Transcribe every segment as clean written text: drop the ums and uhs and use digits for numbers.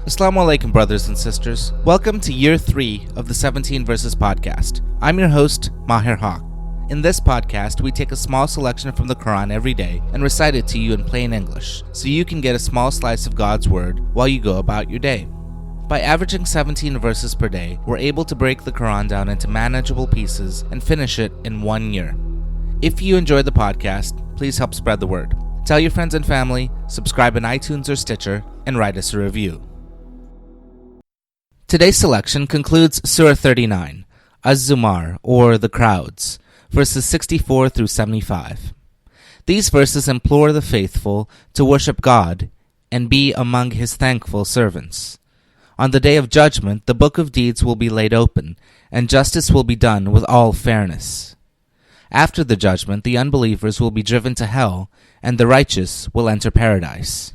As-salaam wa-alaikum, brothers and sisters. Welcome to Year 3 of the 17 Verses podcast. I'm your host, Maher Haq. In this podcast, we take a small selection from the Quran every day and recite it to you in plain English, so you can get a small slice of God's Word while you go about your day. By averaging 17 verses per day, we're able to break the Quran down into manageable pieces and finish it in 1 year. If you enjoyed the podcast, please help spread the word. Tell your friends and family, subscribe in iTunes or Stitcher, and write us a review. Today's selection concludes Surah 39, Az-Zumar, or the Crowds, verses 64 through 75. These verses implore the faithful to worship God and be among His thankful servants. On the day of judgment, the book of deeds will be laid open, and justice will be done with all fairness. After the judgment, the unbelievers will be driven to hell, and the righteous will enter paradise.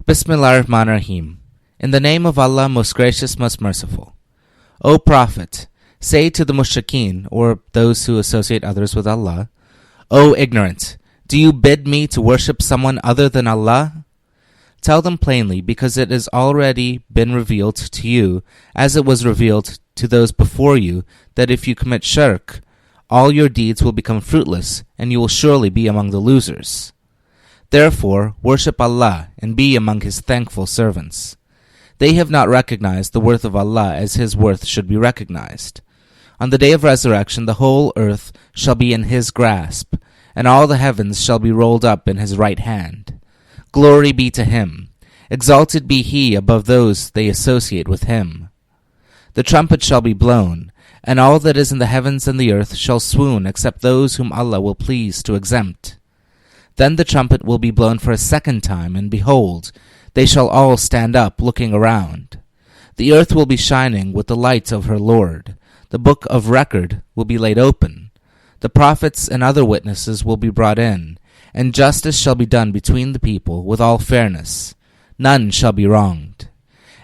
Bismillahirrahmanirrahim. In the name of Allah, most gracious, most merciful. O Prophet, say to the mushrikeen, or those who associate others with Allah, O ignorant, do you bid me to worship someone other than Allah? Tell them plainly, because it has already been revealed to you, as it was revealed to those before you, that if you commit shirk, all your deeds will become fruitless, and you will surely be among the losers. Therefore, worship Allah and be among His thankful servants. They have not recognized the worth of Allah as His worth should be recognized. On the day of resurrection, the whole earth shall be in His grasp, and all the heavens shall be rolled up in His right hand. Glory be to Him. Exalted be He above those they associate with Him. The trumpet shall be blown, and all that is in the heavens and the earth shall swoon except those whom Allah will please to exempt. Then the trumpet will be blown for a second time, and behold, they shall all stand up, looking around. The earth will be shining with the light of her Lord. The book of record will be laid open. The prophets and other witnesses will be brought in, and justice shall be done between the people with all fairness. None shall be wronged.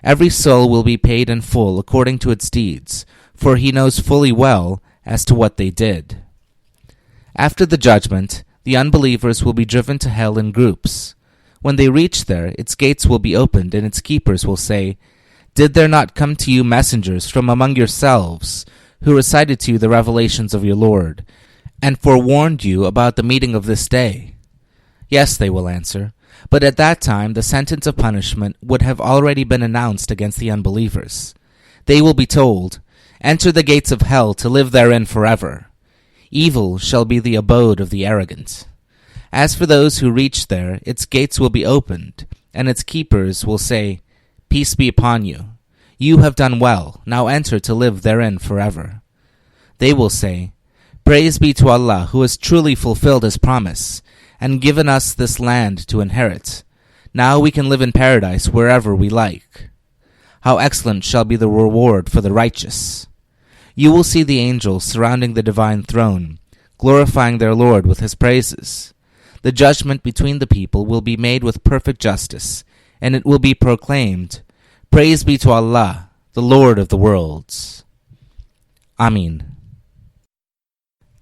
Every soul will be paid in full according to its deeds, for He knows fully well as to what they did. After the judgment, the unbelievers will be driven to hell in groups. When they reach there, its gates will be opened, and its keepers will say, Did there not come to you messengers from among yourselves, who recited to you the revelations of your Lord, and forewarned you about the meeting of this day? Yes, they will answer, but at that time the sentence of punishment would have already been announced against the unbelievers. They will be told, Enter the gates of hell to live therein forever. Evil shall be the abode of the arrogant. As for those who reach there, its gates will be opened, and its keepers will say, Peace be upon you. You have done well, now enter to live therein forever. They will say, Praise be to Allah, who has truly fulfilled His promise, and given us this land to inherit. Now we can live in paradise wherever we like. How excellent shall be the reward for the righteous. You will see the angels surrounding the divine throne, glorifying their Lord with His praises. The judgment between the people will be made with perfect justice, and it will be proclaimed, Praise be to Allah, the Lord of the worlds. Ameen.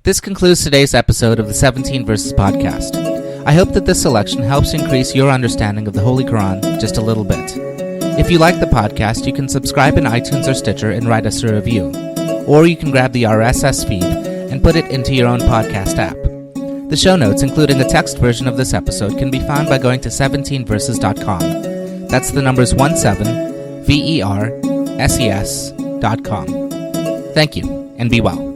This concludes today's episode of the 17 Verses podcast. I hope that this selection helps increase your understanding of the Holy Quran just a little bit. If you like the podcast, you can subscribe in iTunes or Stitcher and write us a review. Or you can grab the RSS feed and put it into your own podcast app. The show notes, including a text version of this episode, can be found by going to 17verses.com. That's the numbers 17, VERSES.com. Thank you, and be well.